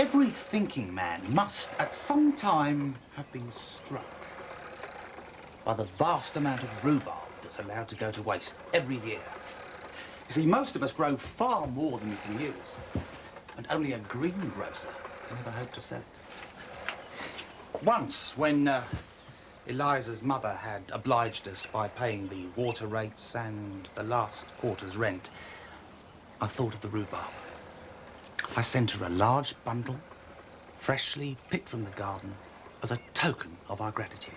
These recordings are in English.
Every thinking man must, at some time, have been struck by the vast amount of rhubarb that's allowed to go to waste every year. You see, most of us grow far more than we can use, and only a greengrocer can ever hope to sell it. Once, when Eliza's mother had obliged us by paying the water rates and the last quarter's rent, I thought of the rhubarb. I sent her a large bundle, freshly picked from the garden, as a token of our gratitude.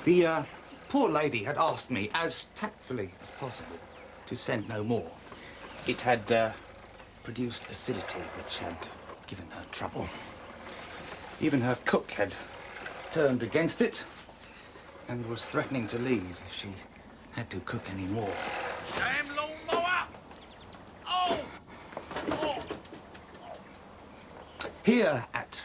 The poor lady had asked me, as tactfully as possible, to send no more. It had produced acidity which had given her trouble. Even her cook had turned against it and was threatening to leave if she had to cook any more. Damn lawnmower! Oh! Oh! Here at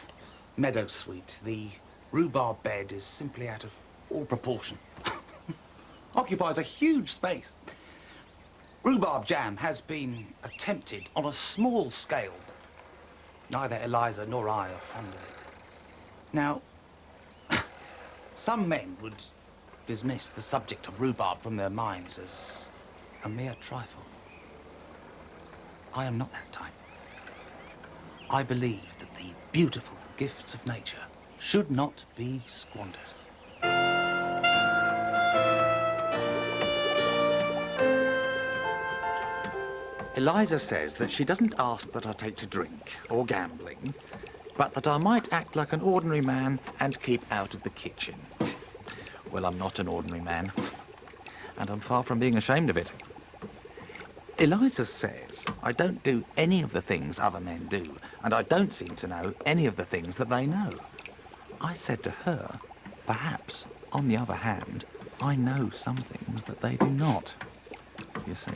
Meadow Sweet, the rhubarb bed is simply out of all proportion. Occupies a huge space. Rhubarb jam has been attempted on a small scale, but neither Eliza nor I are fond of it. Now, some men would dismiss the subject of rhubarb from their minds as a mere trifle. I am not that type. I believe that the beautiful gifts of nature should not be squandered. Eliza says that she doesn't ask that I take to drink or gambling, but that I might act like an ordinary man and keep out of the kitchen. Well, I'm not an ordinary man, and I'm far from being ashamed of it. Eliza says I don't do any of the things other men do, and I don't seem to know any of the things that they know. I said to her, perhaps, on the other hand, I know some things that they do not, you see.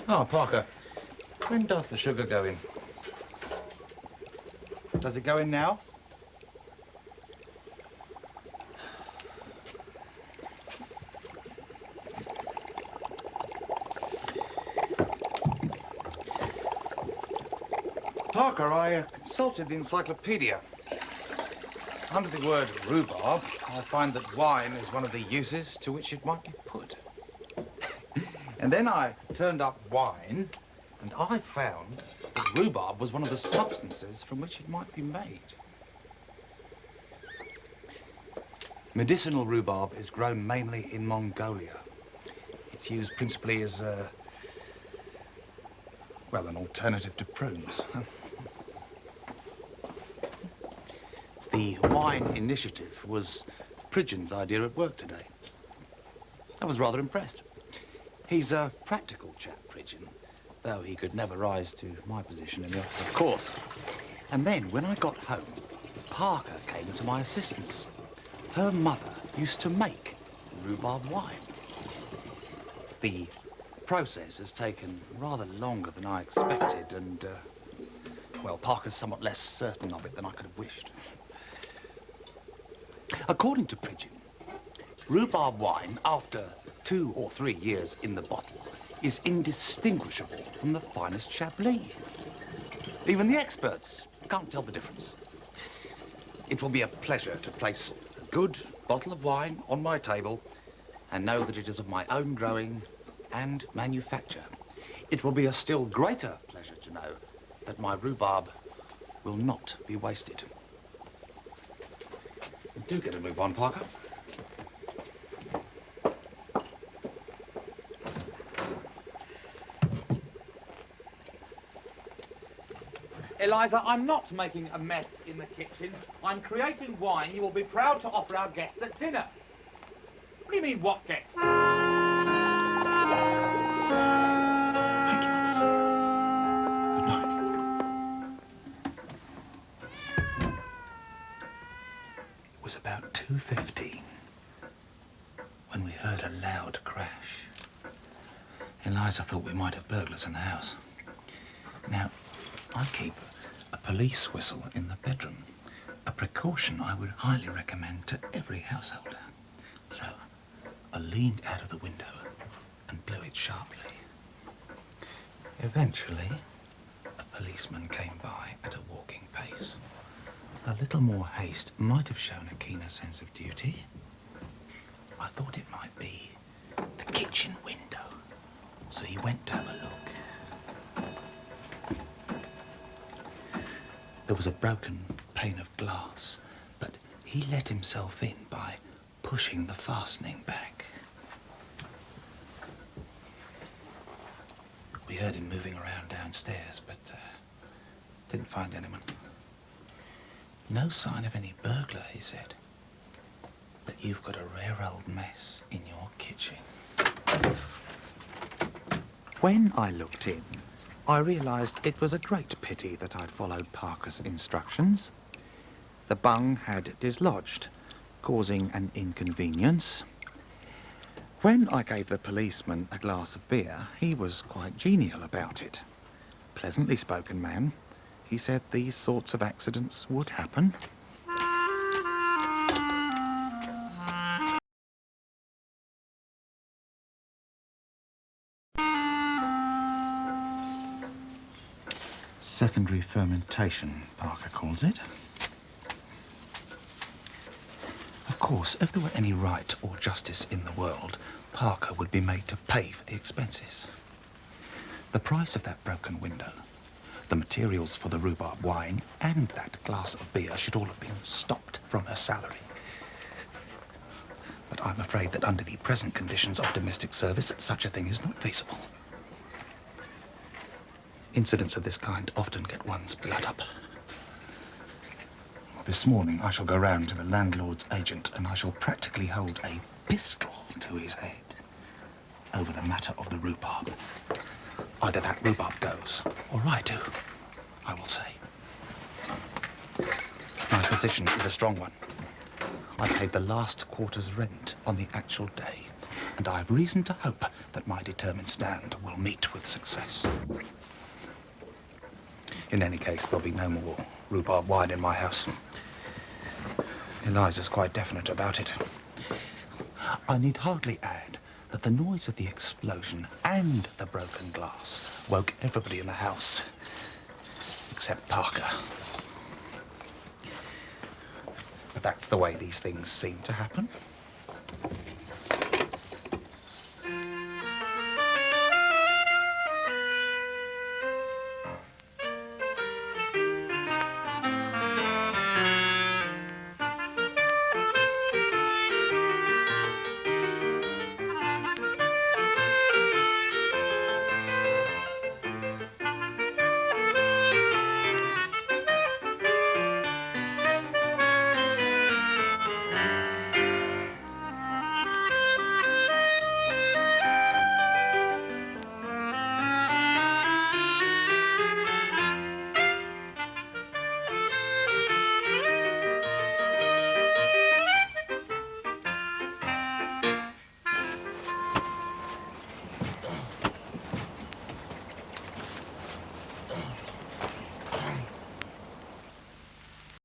Oh, Parker, when does the sugar go in? Does it go in now? Parker, I consulted the encyclopedia. Under the word rhubarb, I find that wine is one of the uses to which it might be put. And then I turned up wine, and I found that rhubarb was one of the substances from which it might be made. Medicinal rhubarb is grown mainly in Mongolia. It's used principally as, well, an alternative to prunes. The wine initiative was Pridgeon's idea at work today. I was rather impressed. He's a practical chap, Pridgeon, though he could never rise to my position in the office, of course. And then, when I got home, Parker came to my assistance. Her mother used to make rhubarb wine. The process has taken rather longer than I expected, and, well, Parker's somewhat less certain of it than I could have wished. According to Pridgeon, rhubarb wine, after 2 or 3 years in the bottle, is indistinguishable from the finest Chablis. Even the experts can't tell the difference. It will be a pleasure to place a good bottle of wine on my table and know that it is of my own growing and manufacture. It will be a still greater pleasure to know that my rhubarb will not be wasted. Do get a move on, Parker. Eliza, I'm not making a mess in the kitchen. I'm creating wine you will be proud to offer our guests at dinner. What do you mean, what guests? Thank you, officer. Good night. It was about 2:15 when we heard a loud crash. Eliza thought we might have burglars in the house. Now, I keep a police whistle in the bedroom, a precaution I would highly recommend to every householder. So I leaned out of the window and blew it sharply. Eventually, a policeman came by at a walking pace. A little more haste might have shown a keener sense of duty. I thought it might be the kitchen window, so he went to have a look. There was a broken pane of glass, but he let himself in by pushing the fastening back. We heard him moving around downstairs, but didn't find anyone. No sign of any burglar, he said. But you've got a rare old mess in your kitchen. When I looked in, I realised it was a great pity that I'd followed Parker's instructions. The bung had dislodged, causing an inconvenience. When I gave the policeman a glass of beer, he was quite genial about it. Pleasantly spoken man. He said these sorts of accidents would happen. Secondary fermentation, Parker calls it. Of course, if there were any right or justice in the world, Parker would be made to pay for the expenses. The price of that broken window, the materials for the rhubarb wine, and that glass of beer should all have been stopped from her salary. But I'm afraid that under the present conditions of domestic service, such a thing is not feasible. Incidents of this kind often get one's blood up. This morning I shall go round to the landlord's agent and I shall practically hold a pistol to his head over the matter of the rhubarb. Either that rhubarb goes, or I do, I will say. My position is a strong one. I paid the last quarter's rent on the actual day, and I have reason to hope that my determined stand will meet with success. In any case, there'll be no more rhubarb wine in my house. Eliza's quite definite about it. I need hardly add that the noise of the explosion and the broken glass woke everybody in the house, except Parker. But that's the way these things seem to happen.